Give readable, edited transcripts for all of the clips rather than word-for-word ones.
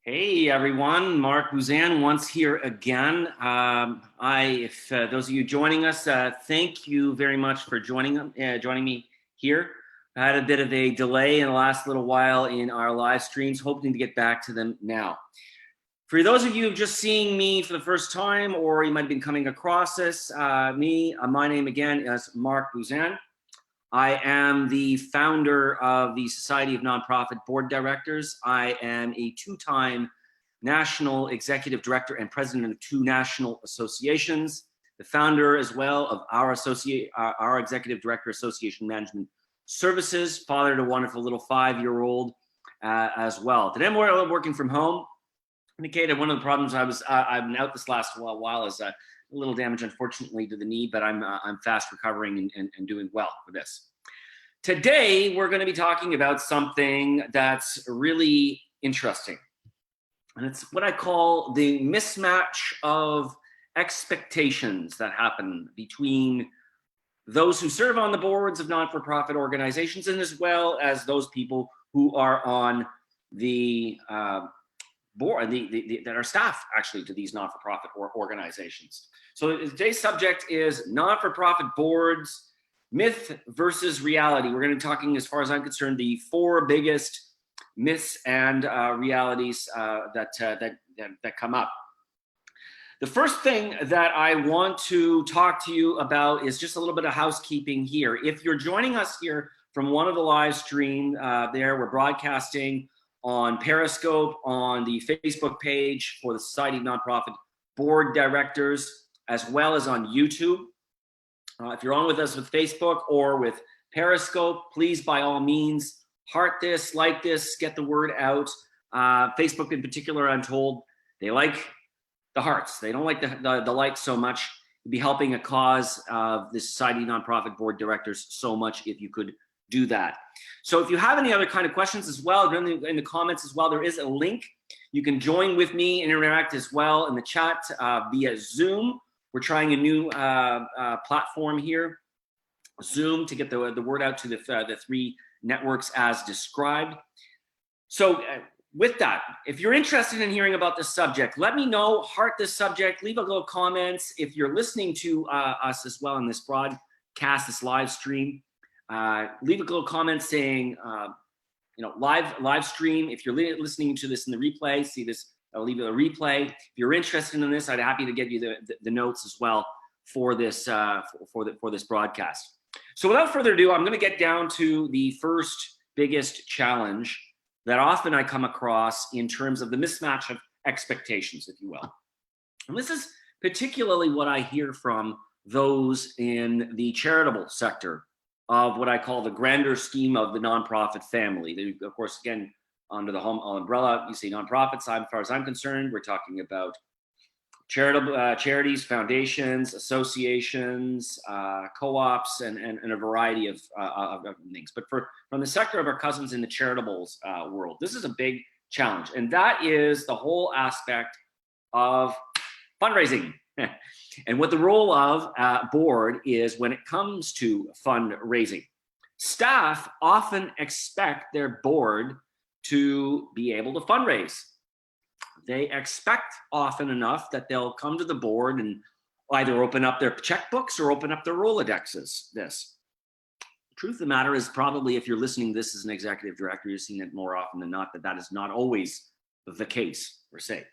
Hey everyone, Mark Buzan once here again. If those of you joining us, thank you very much for joining me here. I had a bit of a delay in the last little while in our live streams, hoping to get back to them now. For those of you just seeing me for the first time, or you might have been coming across this, my name again is Mark Buzan. I am the founder of the Society of NonProfit Board Directors. I am a two-time national executive director and president of two national associations, the founder as well of our executive director association management services, father to a wonderful little 5-year-old as well. Today I'm working from home. Indicated one of the problems I've been out this last while is a little damage, unfortunately, to the knee, but I'm fast recovering and doing well for this. Today, we're going to be talking about something that's really interesting. And it's what I call the mismatch of expectations that happen between those who serve on the boards of non-for-profit organizations and as well as those people who are on the board, that are staff actually to these non-for-profit organizations. So today's subject is non-for-profit boards, myth versus reality. We're going to be talking, as far as I'm concerned, the 4 biggest myths and realities that come up. The first thing that I want to talk to you about is just a little bit of housekeeping here. If you're joining us here from one of the live stream we're broadcasting on Periscope, on the Facebook page for the Society of NonProfit Board Directors, as well as on YouTube. If you're on with us with Facebook or with Periscope, please, by all means, heart this, like this, get the word out. Facebook in particular, I'm told, they like the hearts. They don't like the likes so much. You'd be helping a cause of the Society of NonProfit Board Directors so much if you could do that. So if you have any other kind of questions as well, in the comments as well, there is a link. You can join with me and interact as well in the chat via Zoom. We're trying a new platform here, Zoom, to get the word out to the 3 networks as described. So with that, if you're interested in hearing about this subject, let me know, heart this subject, leave a little comments. If you're listening to us as well in this broadcast, this live stream, leave a little comment saying, live stream. If you're listening to this in the replay, see this, I'll leave it a replay. If you're interested in this, I'd be happy to get you the notes as well for this for this broadcast. So without further ado, I'm going to get down to the first biggest challenge that often I come across in terms of the mismatch of expectations, if you will. And this is particularly what I hear from those in the charitable sector of what I call the grander scheme of the nonprofit family. They, of course, again, under the home umbrella, you see nonprofits. As far as I'm concerned, we're talking about charitable charities, foundations, associations, co-ops, and a variety of things. But from the sector of our cousins in the charitables world, this is a big challenge, and that is the whole aspect of fundraising. And what the role of board is when it comes to fundraising. Staff often expect their board to be able to fundraise. They expect often enough that they'll come to the board and either open up their checkbooks or open up their Rolodexes. The truth of the matter is, probably if you're listening to this as an executive director, you've seen it more often than not that is not always the case, per se.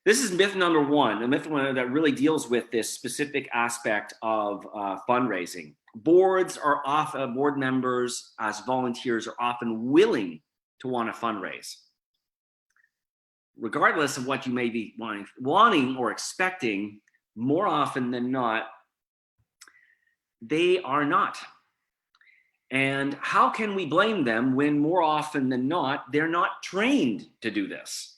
This is myth number 1, a myth that really deals with this specific aspect of fundraising. Board members as volunteers are often willing to want to fundraise. Regardless of what you may be wanting or expecting, more often than not, they are not. And how can we blame them when more often than not, they're not trained to do this?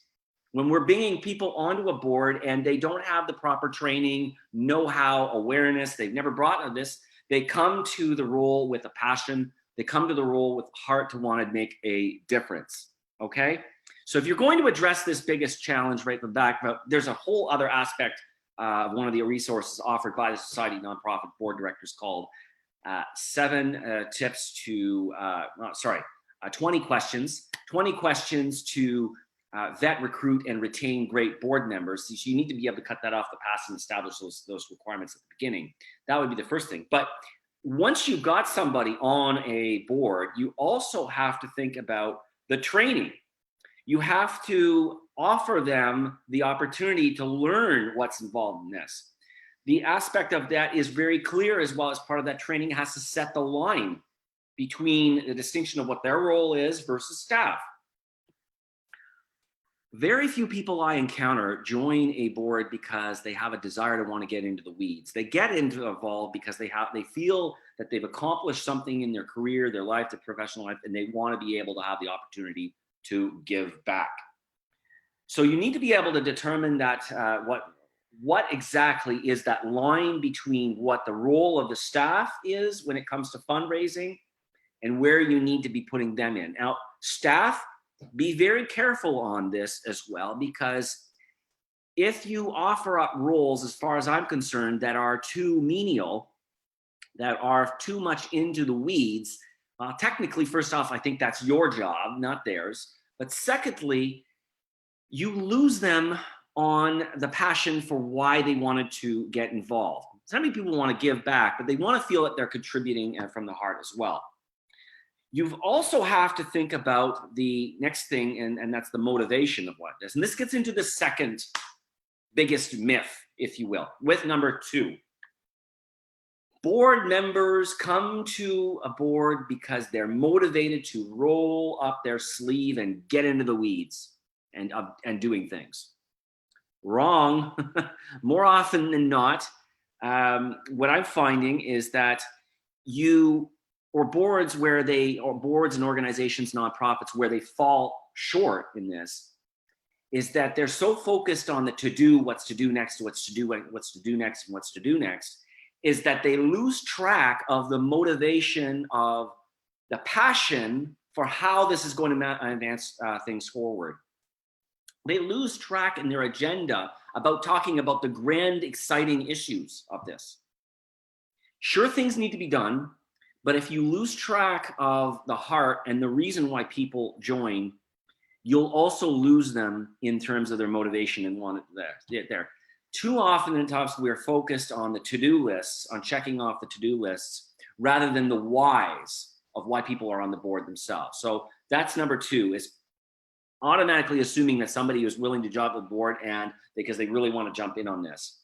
When we're bringing people onto a board and they don't have the proper training, know-how, awareness, they've never brought this, they come to the role with a passion, they come to the role with heart to want to make a difference, okay? So if you're going to address this biggest challenge right from the back, there's a whole other aspect of one of the resources offered by the Society of NonProfit Board Directors called 20 questions to vet, recruit, and retain great board members. So you need to be able to cut that off the pass and establish those requirements at the beginning. That would be the first thing. But once you've got somebody on a board, you also have to think about the training. You have to offer them the opportunity to learn what's involved in this. The aspect of that is very clear as well. As part of that training, has to set the line between the distinction of what their role is versus staff. Very few people I encounter join a board because they have a desire to want to get into the weeds. They get involved because they feel that they've accomplished something in their career, their life, their professional life, and they want to be able to have the opportunity to give back. So you need to be able to determine that what exactly is that line between what the role of the staff is when it comes to fundraising and where you need to be putting them in. Now, staff, be very careful on this as well, because if you offer up roles, as far as I'm concerned, that are too menial, that are too much into the weeds, technically, first off, I think that's your job, not theirs. But secondly, you lose them on the passion for why they wanted to get involved. So many people want to give back, but they want to feel that they're contributing from the heart as well. You also have to think about the next thing, and that's the motivation of what it is. And this gets into the second biggest myth, if you will, with number 2. Board members come to a board because they're motivated to roll up their sleeve and get into the weeds and doing things. Wrong. More often than not, what I'm finding is that boards and organizations, nonprofits, where they fall short in this is that they're so focused on the to-do, what's to do next, what's to do next, and what's to do next, is that they lose track of the motivation, of the passion for how this is going to advance things forward. They lose track in their agenda about talking about the grand, exciting issues of this. Sure, things need to be done, but if you lose track of the heart and the reason why people join, you'll also lose them in terms of their motivation and want it there. Too often in times we are focused on the to-do lists, on checking off the to-do lists, rather than the whys of why people are on the board themselves. So that's number 2, is automatically assuming that somebody is willing to jump on board and because they really want to jump in on this.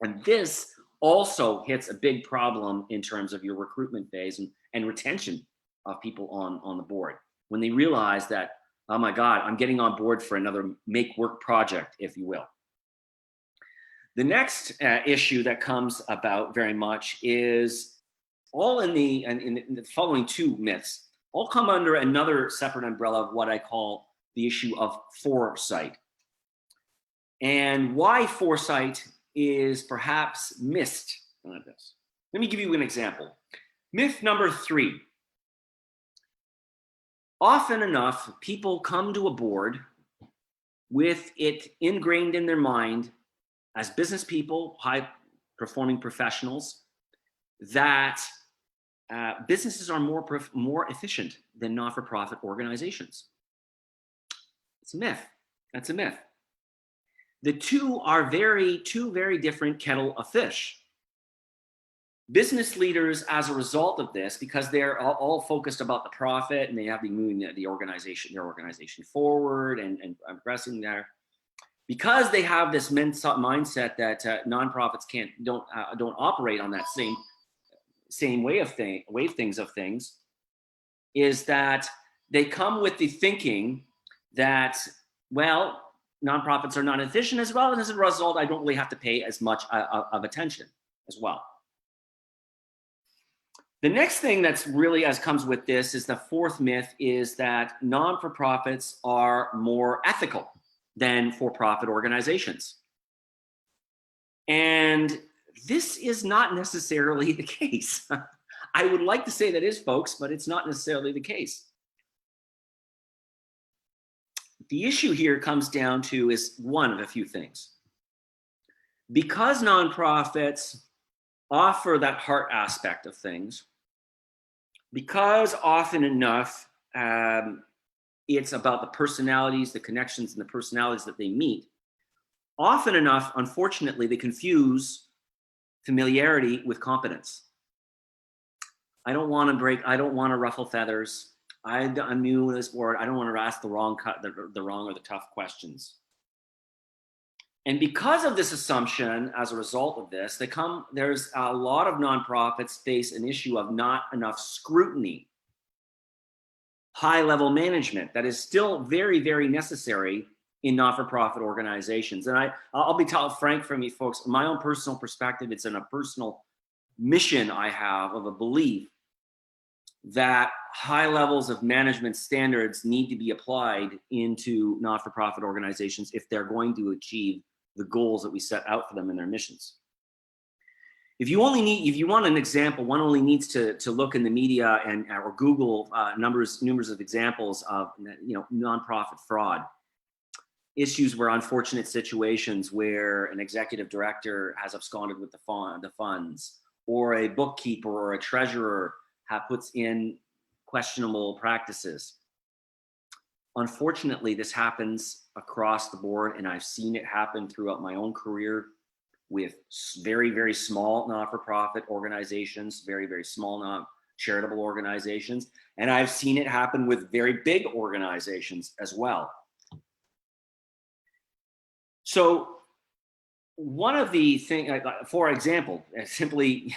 And this also hits a big problem in terms of your recruitment phase and retention of people on the board. When they realize that, oh my God, I'm getting on board for another make work project, if you will. The next issue that comes about very much is all in the following 2 myths, all come under another separate umbrella of what I call the issue of foresight. And why foresight is perhaps missed on this. Let me give you an example. Myth number 3. Often enough, people come to a board with it ingrained in their mind as business people, high-performing professionals, that businesses are more efficient than not-for-profit organizations. It's a myth. That's a myth. The two are two very different kettle of fish. Business leaders, as a result of this, because they're all focused about the profit and they have been moving their organization forward and progressing there, because they have this mindset that nonprofits don't operate on that same way of things, is that they come with the thinking that, well, nonprofits are not efficient as well, and as a result, I don't really have to pay as much of attention as well. The next thing that's really comes with this is the 4th myth, is that non-for-profits are more ethical than for-profit organizations. And this is not necessarily the case. I would like to say that is, folks, but it's not necessarily the case. The issue here comes down to is one of a few things. Because nonprofits offer that heart aspect of things, because often enough It's about the personalities, the connections, and the personalities that they meet. Often enough, unfortunately, they confuse familiarity with competence. I don't want to break. I don't want to ruffle feathers. I'm new to this board. I don't want to ask the wrong or the tough questions. And because of this assumption, as a result of this, there's a lot of nonprofits face an issue of not enough scrutiny, high-level management that is still very, very necessary in not-for-profit organizations. And I'll be frank from you folks, my own personal perspective, it's in a personal mission I have of a belief that high levels of management standards need to be applied into not-for-profit organizations if they're going to achieve the goals that we set out for them in their missions. If you want an example, one only needs to look in the media or Google numbers of examples of nonprofit fraud, issues where unfortunate situations where an executive director has absconded with the funds, or a bookkeeper or a treasurer puts in questionable practices. Unfortunately, this happens across the board, and I've seen it happen throughout my own career with very, very small not-for-profit organizations, very, very small charitable organizations, and I've seen it happen with very big organizations as well. So one of the things, for example, simply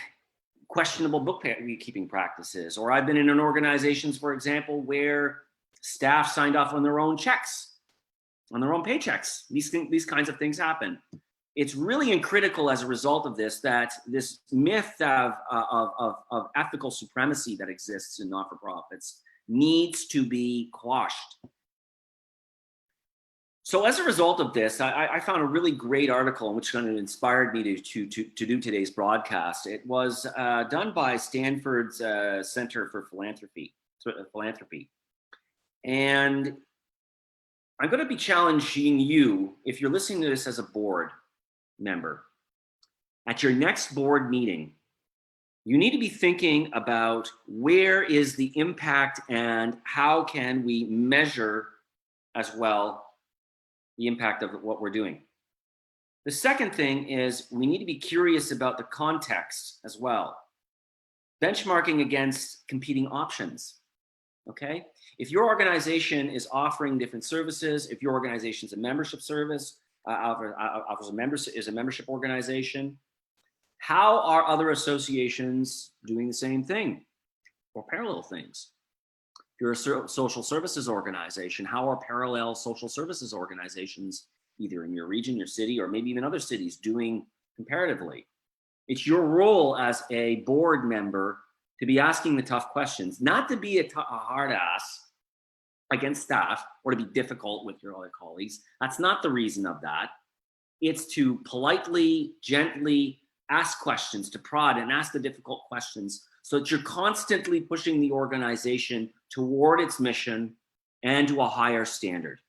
questionable bookkeeping practices, or I've been in organizations, for example, where staff signed off on their own checks, on their own paychecks. These kinds of things happen. It's really critical as a result of this that this myth of ethical supremacy that exists in not-for-profits needs to be quashed. So as a result of this, I found a really great article which kind of inspired me to do today's broadcast. It was done by Stanford's Center for Philanthropy. And I'm going to be challenging you, if you're listening to this as a board member, at your next board meeting, you need to be thinking about where is the impact and how can we measure as well the impact of what we're doing. The second thing is we need to be curious about the context as well. Benchmarking against competing options, okay? If your organization is offering different services, if your organization is a membership service, is a membership organization, how are other associations doing the same thing or parallel things? If you're a social services organization, how are parallel social services organizations, either in your region, your city, or maybe even other cities, doing comparatively? It's your role as a board member to be asking the tough questions, not to be a hard ass against staff or to be difficult with your other colleagues. That's not the reason of that. It's to politely, gently ask questions, to prod and ask the difficult questions so that you're constantly pushing the organization toward its mission and to a higher standard.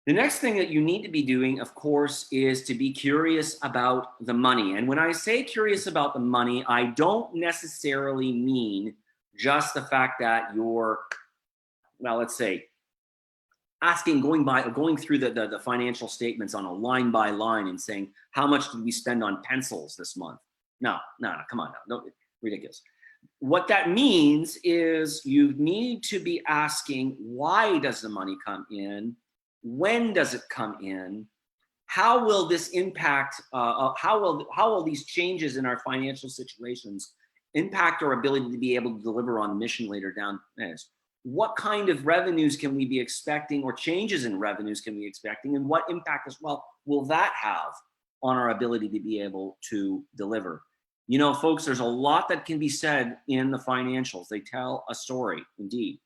The next thing that you need to be doing, of course, is to be curious about the money. And when I say curious about the money, I don't necessarily mean just the fact that you're, well, let's say, going through the financial statements on a line by line and saying, how much did we spend on pencils this month? No, come on now, no, ridiculous. What that means is you need to be asking, why does the money come in? When does it come in? How will this impact, how will these changes in our financial situations impact our ability to be able to deliver on the mission later down? What kind of revenues can we be expecting, or changes in revenues can we be expecting, and what impact as well will that have on our ability to be able to deliver? You know, folks, there's a lot that can be said in the financials. They tell a story, indeed.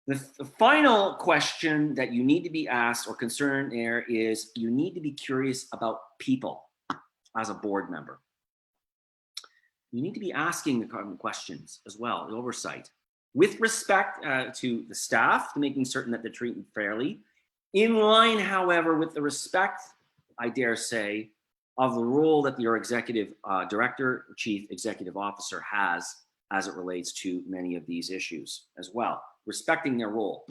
The final question that you need to be asked or concerned there is you need to be curious about people as a board member. You need to be asking the questions as well, the oversight, with respect to the staff, to making certain that they're treated fairly, in line, however, with the respect, I dare say, of the role that your executive director or chief executive officer has as it relates to many of these issues as well, respecting their role.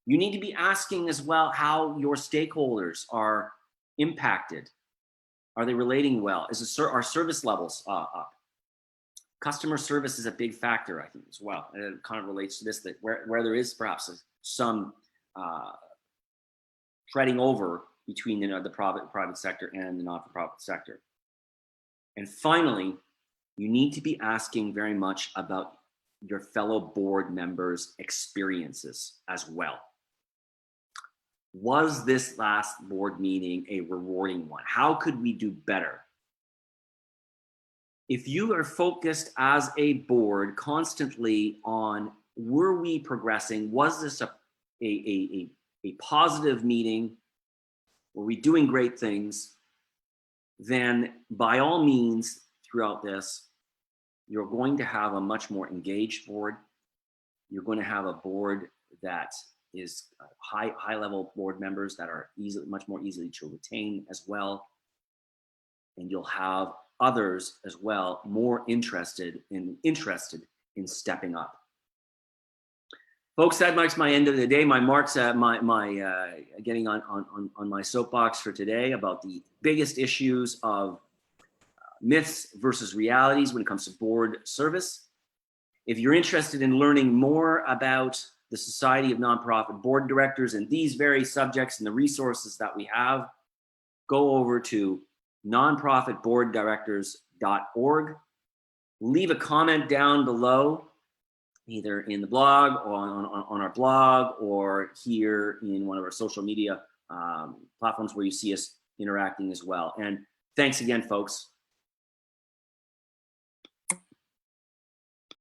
You need to be asking as well how your stakeholders are impacted. Are they relating well? Are service levels up? Customer service is a big factor, I think, as well. And it kind of relates to this, that where there is perhaps some treading over between the private sector and the not-for-profit sector. And finally, you need to be asking very much about your fellow board members' experiences as well. Was this last board meeting a rewarding one? How could we do better? If you are focused as a board constantly on, were we progressing? Was this a positive meeting? Were we doing great things? Then by all means, throughout this, you're going to have a much more engaged board. You're going to have a board that is high level board members that are much more easily to retain as well. And you'll have others as well more interested in stepping up. Folks, that marks my end of the day. My marks, getting on my soapbox for today about the biggest issues of myths versus realities when it comes to board service. If you're interested in learning more about the Society of Nonprofit Board Directors and these very subjects and the resources that we have, go over to nonprofitboarddirectors.org. Leave a comment down below, either in the blog or on our blog or here in one of our social media platforms where you see us interacting as well. And thanks again, folks.